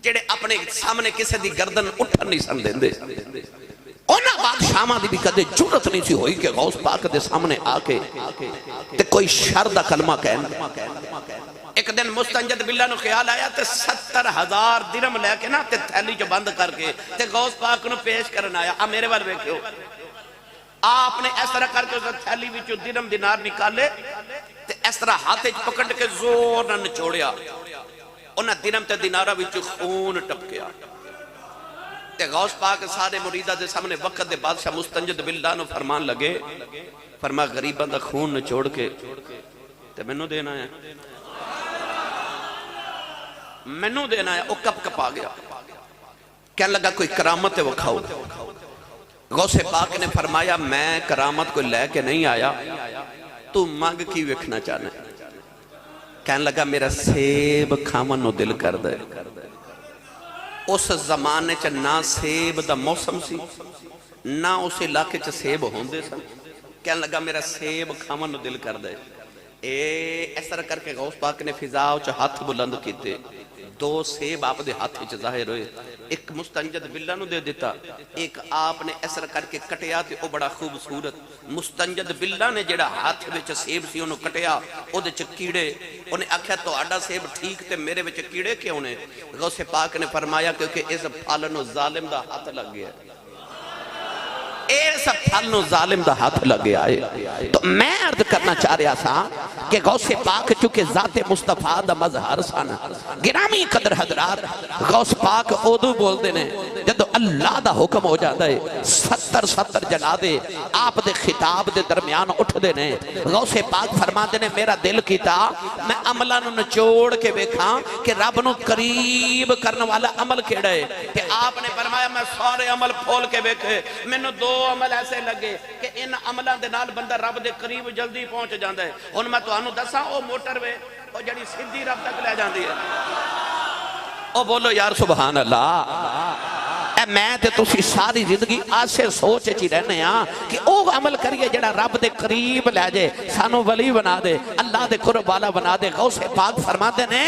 جڑے اپنے سامنے کسے دی گردن اٹھن نہیں سن دیندے انہاں بادشاہاں دی بھی کدے جرت نہیں سی ہوئی کہ غوث پاک دے سامنے آ کے تے کوئی شر دا کلمہ کہنا ایک دن مستنجد باللہ نو خیال آیا تے 70,000 درم لے کے نا تے تھیلی جو بند کر کے تے غوث پاک نو پیش کرنا آیا میرے بار بیکھو آپ نے اس طرح کر کے اس تھیلی وچوں درم دینار نکالے تے اس طرح ہاتھے پکڑ کے زور نہ نچوڑیا انہاں درم تے دینارہ وچوں خون ٹپکیا تے غوث پاک سارے مریدہ دے سامنے وقت دے بادشاہ مستنجد باللہ نو فرمان لگے فرما غریباں دا خون نچوڑ کے تے مینوں دینا ہے مینوں دینا ہے او کپ کپ آ گیا کہنے لگا کوئی کرامت وکھاؤ غوث پاک نے فرمایا میں کرامت کو لے کے نہیں آیا تو مانگ کی وکھنا چاہنا ہے کہنے لگا میرا سیب کھامن نو دل کر دے اس زمانے چا نہ سیب دا موسم سی نہ اس علاقے چا سیب ہوندے سن کہنے لگا میرا سیب کھامن نو دل کر دے اس طرح کر کے غوث پاک نے فضاؤ چا ہاتھ بلند کیتے دو سیب آپ دے ہاتھ چا ظاہر ہوئے ایک مستنجد باللہ نو دے دیتا ایک آپ نے اس طرح کر کے کٹیا تے او بڑا خوبصورت مستنجد باللہ نے جڑا ہاتھ وچ سیب سی انہوں کٹیا او دے چ کیڑے انہیں آکھیا تو آڈا سیب ٹھیک تے میرے وچ کیڑے کیوں نے غوث پاک نے فرمایا کیونکہ اس پھل ظالم دا ہاتھ لگ گیا ایسا پھل نو ظالم دا ہاتھ لگے آئے تو میں عرض کرنا چاہ رہا تھا کہ غوث پاک چونکہ ذات مصطفیٰ دا مظہر سانا گرامی قدر حضرات غوث پاک اودو بول دینے جدو اللہ دا حکم ہو جاتا ہے 70 جنادے آپ دے خطاب دے درمیان اٹھ دینے غوث پاک فرما دینے میرا دل کیتا میں عملہ نو نچوڑ کے بیکھاں کہ رب نو قریب کرنے والا عمل کیڑا ہے کہ آپ نے فرمایا میں سارے عمل پھول کے بیکھے میں نو دو عمل ایسے لگے کہ ان عملان دے نال بندہ رب دے قریب جلدی پہنچ جاندہ ہے ان میں تو آنو دساں او موٹر وے او جڑی سیدھی رب تک لے جاندی ہے او بولو یار سبحان اللہ اے میں تے تسی ساری زندگی آسے سوچ چی رہنے ہاں کہ او عمل کریے جڑا رب دے قریب لے جے سانو ولی بنا دے اللہ دے قرب والا بنا دے غوث پاک فرما دے نے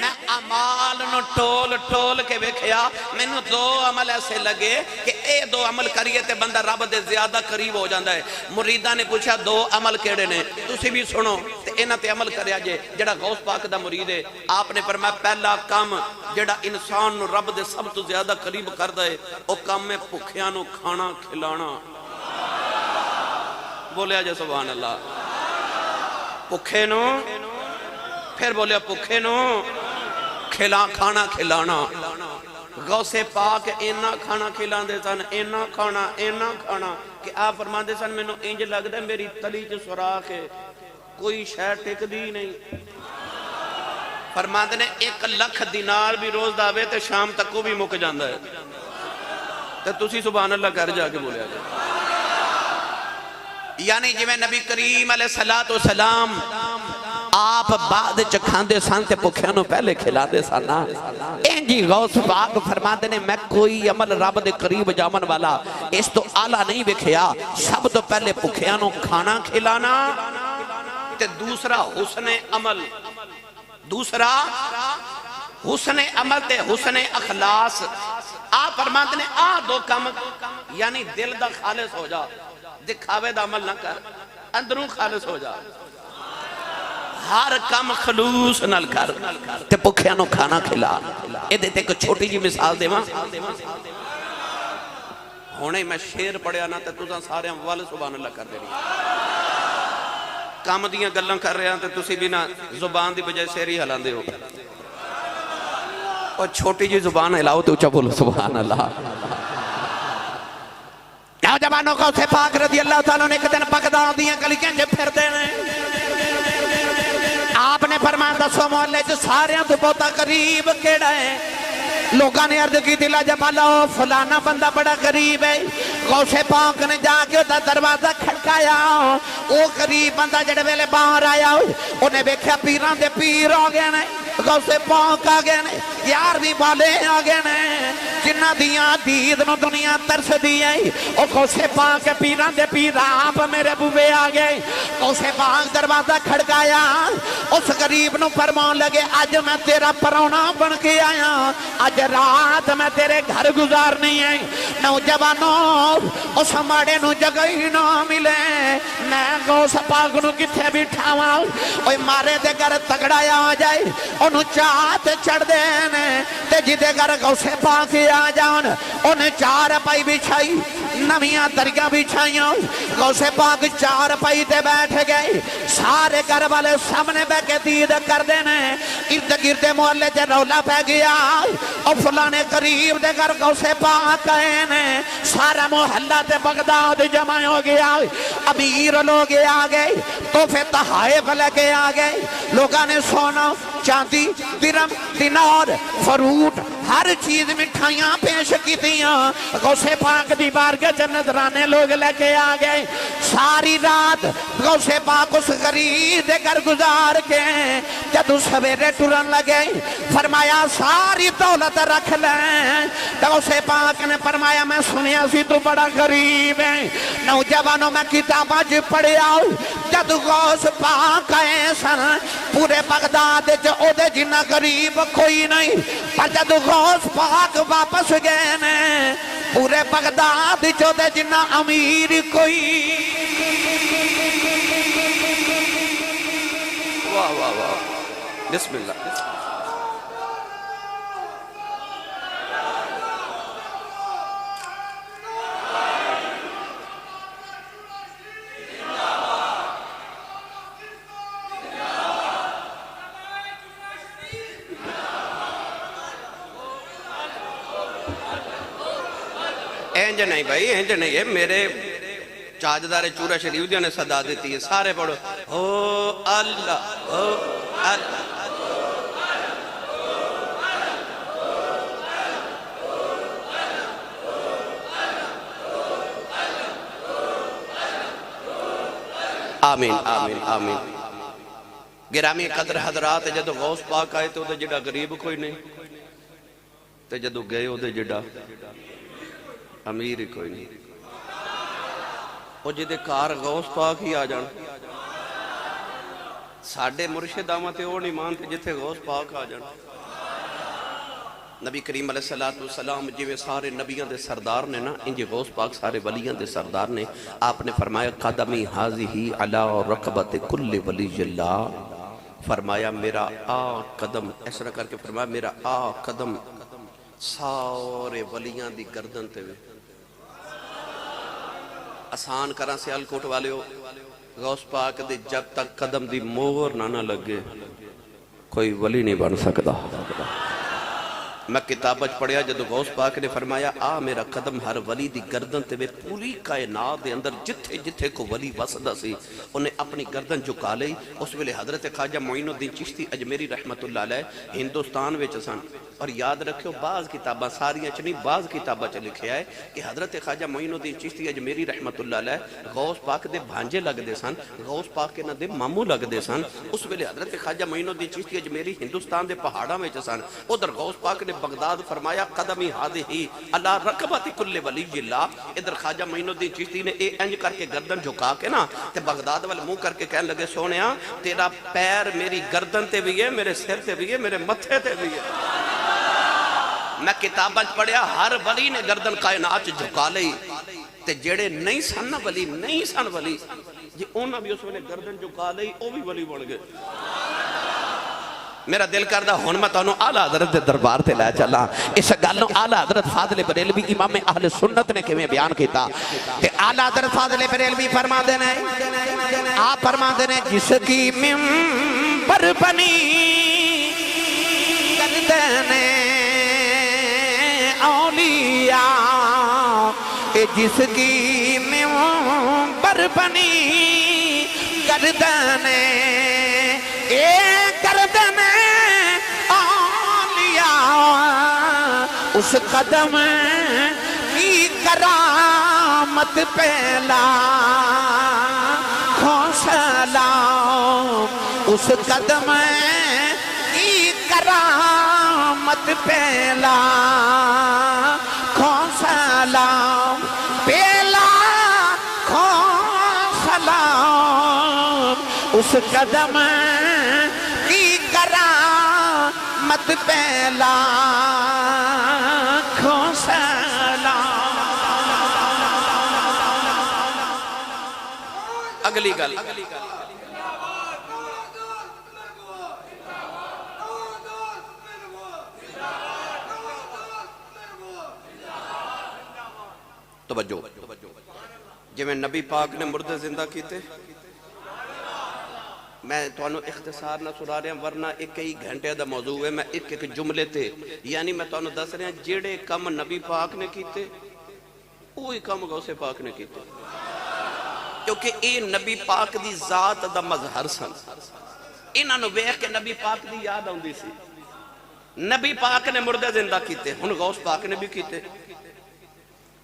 میں عمال نو ٹول ٹول کے بیکھیا میں نو دو عمل ایسے لگے کہ اے دو عمل کریے تے بندہ رب دے زیادہ قریب ہو جاندہ ہے مریدہ نے پوچھا دو عمل کیڑے نے تسی بھی سنو تے اینا تے عمل کریا جے جڑا غوث پاک دا مرید ہے آپ نے فرمایا پہلا کام جڑا انسان نو رب دے سب تو زیادہ قریب کر دے او کام میں پکھیاں نو کھانا کھلانا بولیا جے سبحان اللہ پکھے نو پھر بولیا پکھے نو کھانا کھلانا غوث پاک اینا کھانا کھلان دے سن اینا کھانا کہ آپ فرمان دے سن میں نو انج لگ دے میری تلی چ سوراخ ہے کوئی شے ٹک دی نہیں فرمان دے نے 1 لکھ دینار بھی روز داوے تے شام تک کو بھی مک جاندہ ہے تے تسی سبحان اللہ کر جا کے بولیا جائے یعنی جو میں نبی کریم علیہ السلام آپ بعد چکھاندے سان تے پکھیانوں پہلے کھلا دے سانا انجی غوث پاک فرما دینے میں کوئی عمل رب دے قریب جامن والا اس تو آلہ نہیں بکھیا سب تو پہلے پکھیانوں کھانا کھلانا تے دوسرا حسن عمل تے حسن اخلاص آپ فرما دینے دو کم یعنی دل دا خالص ہو جا دکھاوے دا عمل نہ کر اندروں خالص ہو جا ہر کم خلوص نال کر تے پکھیانوں کھانا کھلا اے دیتے کو چھوٹی جی مثال دے ماں ہونے میں شیر پڑھیا نا تے تُساں سارے والے سبحان اللہ کر دے رہی کام دیاں گلن کر رہے ہیں تے تُسی بھی نا زبان دی بجائے شیری حلان دے ہو اور چھوٹی جی زبان ہلاؤ تے اچھا بولو سبحان اللہ نوجوانوں کا اسے پاک رضی اللہ تعالیٰ نے ایک دن بغداد دیاں گلیاں جب پھر دینے آپ نے فرمایا دسو محلے چ سارے تو بہتا قریب کیڑا ہے؟ لوگاں نے عرض کی دلا جمالا فلانا بندہ بڑا قریب ہے. غوث پاک نے جا کے دا دروازہ کھڑکایا. وہ قریب بندہ جڑے ویلے باہر آیا انہیں دیکھا پیران دے پیر آ گئے نے, غوث پاک آ گئے نے, 11ویں والے آ گئے نے, جنہ دیاں دید نو دنیا ترس دی ہے. او غوث پاک پیران دے پیر آپ میرے بوے آ گئے. غوث پاک دروازہ کھڑکایا. اس غریب نو فرمان لگے آج میں تیرا پرونا بن کے آیا, آج رات میں تیرے گھر گزارنی ہے. نوجوانوں اس ماڑے نو جگہ ہی نہ ملے, میں غوث پاک نو کتھے بٹھاواں. اوے مارے دے گھر تگڑا آ جائے انہوں چاہت چڑھ دینے تے جدے گھر غوث پاک آ جان انہیں 4 پائی بچھائی, نمیاں درگاہ بچھائیاں. غوث پاک 4 پائی تے بیٹھ گئے. سارے گھر والے سامنے بے کے دید کر دینے. ارد گرد محلے جے رولا پہ گیا اور فلانے قریب دے گھر غوث پاک آئے نے. سارا محلہ تے بغداد جمع ہو گیا. امیر لوگ آ گئے, تحفے تحائف لگے آ گئے. لوگاں نے سونا چاندی درم دینار فروٹ ہر چیز مٹھائیاں پیش کی تیاں. غوث پاک دی بارگاہ چ نذرانے لوگ لے کے آ گئے. ساری رات غوث پاک اس غریب دے گھر گزار کے جدو سویرے ٹرن لگے فرمایا ساری دولت رکھ لیں. غوث پاک نے فرمایا میں سنیا سی تو بڑا غریب ہے. نوجوانوں میں کتاباں پڑھیا جدو غوث پاک آئے سن پورے بغداد او دے جنہ غریب کوئی نہیں, پر جدو غوث پاک واپس گئے نے پورے بغداد جو دے جنہ امیر کوئی. واہ واہ واہ, بسم اللہ. اینج نہیں بھائی, اینج نہیں ہے. میرے چاجدار چورہ شریف دیوں نے صدا دیتی ہے. سارے پڑھو او اللہ او اللہ. آمین آمین آمین. گرامی قدر حضرات جدو غوث پاک آئے تو دے جڑا غریب کوئی نہیں, تے جدو گئے ہو دے جڑا امیر ہی کوئی نہیں. وہ جدے کار غوث پاک ہی آ جان. ساڑھے مرشد آماتے وہ نہیں مانتے جتے غوث پاک آ جان. نبی کریم علیہ السلام جویں سارے نبیان دے سردار نے نا, انجھے غوث پاک سارے ولیان دے سردار نے. آپ نے فرمایا قدمی حاضی علی رقبت کل ولی اللہ. فرمایا میرا قدم, اس طرح کر کے فرمایا میرا قدم سارے ولیان دی گردن تے وے. آسان کران سے الکوٹ والے ہو, غوث پاک دے جب تک قدم دی مور نہ لگے کوئی ولی نہیں بن سکتا. میں کتابت پڑھیا جدو غوث پاک نے فرمایا میرا قدم ہر ولی دی گردن تے وے. پوری کائنات دے اندر جتھے جتھے کو ولی وسدا سی انہیں اپنی گردن جھکا لئی. اس ویلے حضرت خواجہ معین الدین چشتی اجمیری رحمت اللہ علیہ ہندوستان وچ سن. اور یاد رکھو بعض کتاباں ساریاں چ نہیں, بعض کتاباں چ لکھیا ہے کہ حضرت خواجہ معین الدین چشتی اجمیری رحمت اللہ علیہ غوث پاک دے بھانجے لگ دے سن, غوث پاک کے نہ دے ماموں لگ دے سن. اس ویلے حضرت خواجہ معین الدین چشتی اجمیری ہندوستان دے پہاڑاں وچ سن. ادھر غوث پاک نے بغداد فرمایا قدمی حاضی علی رقبت کل ولی اللہ. ادھر خواجہ معین الدین چشتی نے اے انج کر کے گردن جھکا کے نا تے بغداد والے منہ کر کے کہنے لگے سونیا تیرا پیر میری گردن تے بھی ہے, میرے سر تے بھی ہے, میرے متھے تے بھی ہے. میں کتاباں پڑھیا ہر ولی نے گردن کائنات جھکا لئی تے جڑے نہیں سن ولی نہیں سن ولی جی انہاں بھی اس ویلے گردن جھکا لئی او بھی ولی بن گئے. میرا دل کردہ ہون میں تانوں اعلیٰ حضرت دے دربار تے لے چلا. اس گل اعلیٰ حضرت فاضل بریلوی امام اہل سنت نے کیویں بیان کیتا کہ اعلیٰ حضرت فاضل بریلوی فرما دینے, آپ فرما دینے جس کی منبر بنی گردن اولیاء, جس کی منبر بنی گردن قدم کی کرامت پہلا سلام، اس قدم کی کرامت پہلا سلام، پہلا سلام، اس قدم کی کرامت پہلا سلام۔ اگلی گل، توجہ، جی میں نبی پاک نے مردے زندہ کیتے، میں تانوں اختصار نہ سنا رہا ورنہ ایک ہی گھنٹے دا موضوع ہے، میں ایک ایک جملے تے یعنی میں تانوں دس رہا جیڑے کم نبی پاک نے کیتے وہی کم غوث پاک نے کیتے، کیونکہ اے نبی پاک دی ذات دا مظہر سن، انہاں نوں ویکھ کے نبی پاک دی یاد آندی سی، نبی پاک نے مردے زندہ کیتے، ہن غوث پاک نے بھی کیتے۔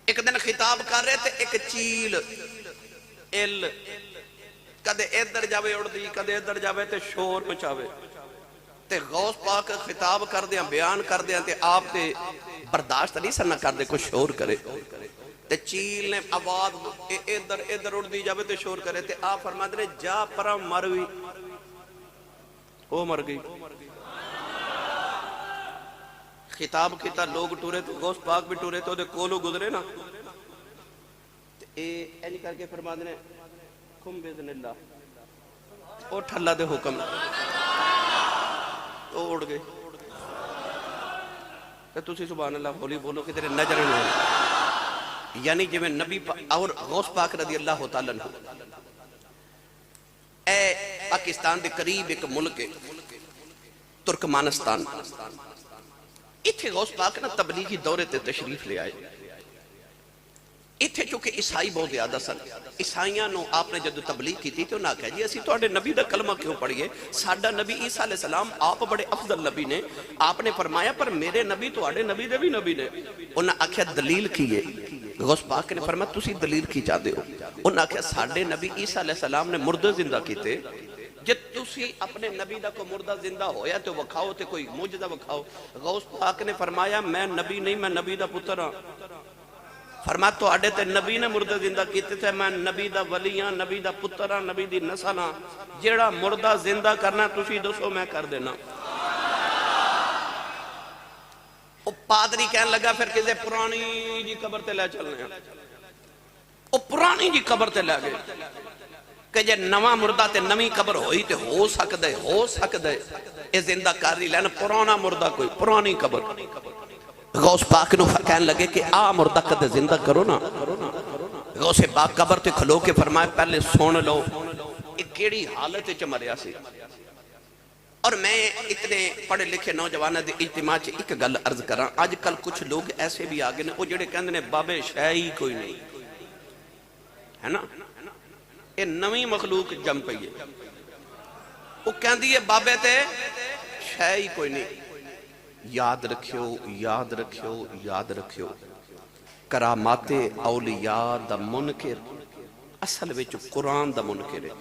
ایک دن خطاب کر رہے تھے، ایک چیل ایل کدے ادھر جاوے اڑ دی، کدے ادھر جاوے تے شور مچاوے، تے غوث پاک خطاب کر دیاں، بیان کر دیاں، تے آپ تے برداشت نہیں سننا کر دے کوئی شور کرے، تے چیل نے آواز ادھر ادھر اڑ دی جاوے تے شور کرے، تے آپ فرما دے جا پرا مروی، وہ مر گئی۔ خطاب کیتا، لوگ ٹورے تو غوث پاک بھی ٹورے تو دے کولو گزرے نا، اے اینی کر کے فرما دے کم بیذن اللہ، اٹھ اللہ دے حکم، تو اڑ گئے۔ تسی سبحان اللہ ہولی بولو کہ تیرے نظر نہیں، یعنی جو میں نبی اور غوث پاک رضی اللہ تعالیٰ عنہ، اے پاکستان دے قریب ایک ملک ہے ترکمانستان، اتھے غوث پاک نا تبلیغی دورے تے تشریف لے آئے، اتھے چونکہ عیسائی بہت زیادہ سن، عیسائیاں نو آپ نے جدو تبلیغ کی تھی تو نہ کہا جی اسی تو آڑے نبی دا کلمہ کیوں پڑھئے، ساڑھا نبی عیسیٰ علیہ السلام آپ بڑے افضل نبی نے، آپ نے فرمایا پر میرے نبی تو آڑے نبی دے بھی نبی نے، انہاں آکھیا دلیل کیے، غوث پاک نے فرمایا تسی دلیل کی چاہتے ہو، انہاں آکھیا ساڑھے نبی عیسیٰ علیہ السلام نے مردہ زندہ کیتے، جب تسی اپنے نبی دا کو مردہ زندہ ہویا تو وکھاؤ تے کوئی موجزہ وکھاؤ، غوث پاک نے فرمایا میں نبی نہیں، میں نبی دا پتر ہاں، فرمایا تو آڑے تے نبی نے مردہ زندہ کیتے تھے، میں نبی دا ولیاں، نبی دا پتراں، نبی دی نسلاں، جیڑا مردہ زندہ کرنا تسی دوسو میں کر دینا۔ او پادری کہنے لگا پھر کسے پرانی جی قبر تے لے چلنے ہیں، او پرانی جی قبر تے لے گئے کہ جے نواں مردہ تے نویں قبر ہوئی تے ہو سکدے اے زندہ کاری لینا پرانا مردہ کوئی پرانی قبر۔ غوث پاک نو کہنے لگے کہ آ مردہ کدے زندہ کرو نا، غوث پاک قبر تے کھلو کے فرمائے پہلے سون لو ایک کیڑی حالت چ مریا سی۔ اور میں اتنے پڑھے لکھے نوجوانہ دے اجتماع چ ایک گل عرض کراں، آج کل کچھ لوگ ایسے بھی آگے نے وہ جڑے کہندے نے بابے شے ہی کوئی نہیں ہے نا، اے نویں مخلوق جم پئی ہے، وہ کہندی ہے بابے تے شے ہی کوئی نہیں۔ یاد رکھیو یاد رکھیو یاد رکھیو، کرامات اولیاء دا منکر اصل وچ قرآن دا منکر ہے،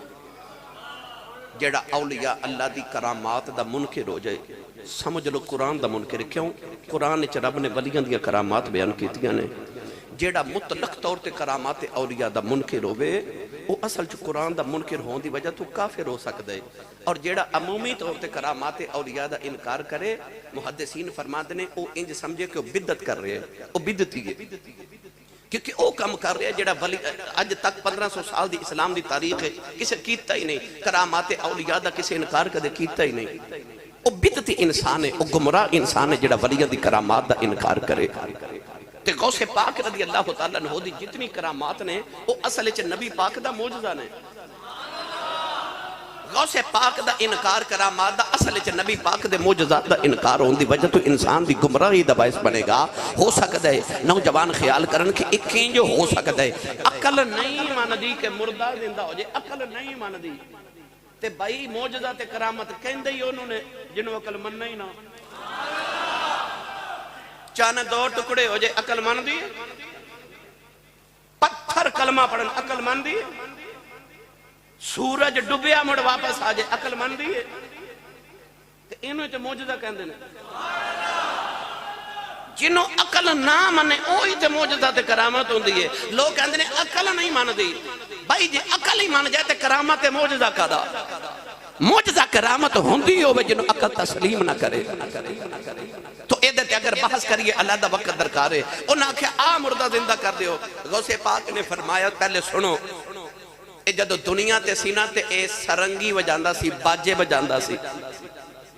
جیڑا اولیاء اللہ دی کرامات دا منکر ہو جائے سمجھ لو قرآن دا منکر ہے۔ کیوں؟ قرآن وچ رب نے ولیاں دی کرامات بیان کیتیاں نے، جیڑا مطلق طور تے کرامات اولیاء دا منکر ہوئے وہ اصل چ قرآن دا منکر ہون دی وجہ تو کافر ہو سکتا ہے، اور جیڑا عمومی طور تے کرامات اولیاء دا انکار کرے محدثین فرماتے ہیں وہ انج سمجھے کہ وہ بدعت کر رہے ہیں، وہ بدعتی ہے، کیونکہ وہ کام کر رہے ہیں جیڑا ولی اج تک 1500 سال دی اسلام دی تاریخ ہے کسے کیتا ہی نہیں، کرامات اولیاء دا کسے انکار کدے کیتا ہی نہیں، وہ بدعتی انسان ہے، وہ گمراہ انسان ہے جیڑا ولیاں دی کرامات دا انکار کرے۔ تے غوث پاک رضی اللہ تعالیٰ عنہ دی جتنی کرامات نے وہ اصل چ نبی پاک دا موجزہ نے، غوث پاک دا انکار کرامات دا اصل چ نبی پاک دے موجزات دا انکار ہون دی وجہ تو انسان دی گمراہی دا باعث بنے گا۔ ہو سکتا ہے نوجوان خیال کرن کہ ایک جو ہو سکتا ہے عقل نہیں ماندی کہ مردہ زندہ ہو جائے، عقل نہیں ماندی تے بھائی موجزہ تے کرامت کہندے ہی انہوں نے جنہوں عقل مننا ہی نہ، چاند دو ٹکڑے ہو جائے عقل مان دی پتھر کلمہ پڑھن عقل مان دی سورج ڈبیا مڑ واپس آ جائے عقل مان دی انہوں تے موجزہ کہندے نے جنہوں عقل نہ منے اوہی تے موجزہ تے کرامت ہوندی ہے لوگ کہندے نے عقل نہیں مان دی بھائی جی عقل ہی مان جائے تے کرامت تے موجزہ کا دا موجزہ کرامت ہوندی ہوئے جنہوں عقل تسلیم نہ کرے تو ایدھے اگر بحث کریے اللہ دا وقت درکار ہے انہاں کہ مردہ زندہ کر دیو غوث پاک نے فرمایا پہلے سنو اے جدو دنیا تے سینہ تے اے سرنگی وجاندہ سی باجے بجاندہ سی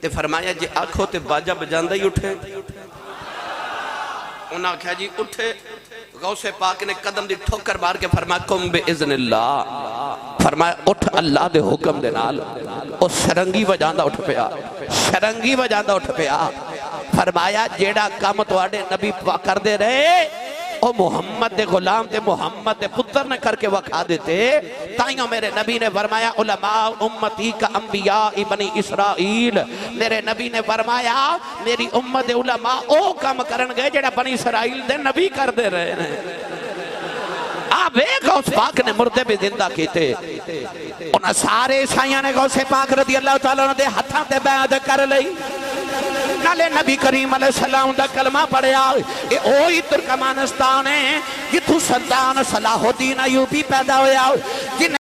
تے فرمایا جی آنکھوں تے باجہ بجاندہ ہی اٹھے انہاں کہا جی اٹھے غوث پاک نے قدم دی ٹھوکر بار کے فرمایا کم بے اذن اللہ فرمایا اٹھ اللہ دے حکم دے نال او سرنگی وجاندہ اٹھ پیا سرنگی وجاندہ اٹھ پیا فرمایا جیڑا کام تواڈے نبی کر دے رہے او محمد دے غلام دے محمد دے پتر نے کر کے وکھا دیتے تائیوں میرے نبی نے فرمایا علماء امتی کا انبیاء بنی اسرائیل میرے نبی نے فرمایا میری امت علماء او کام کرن گئے جیڑا بنی اسرائیل دے نبی کر دے رہے ہیں آپ ایک غوث پاک نے مردے بھی زندہ کیتے انہاں سارے عیسائیاں نے غوث پاک رضی اللہ تعالیٰ نے دے ہتھاں تے بیعت کر لئی نالے نبی کریم علیہ السلام دا کلمہ پڑھیا اے اوہی ترکمانستان ہے جتھوں سلطان صلاح الدین ایوبی پیدا ہویا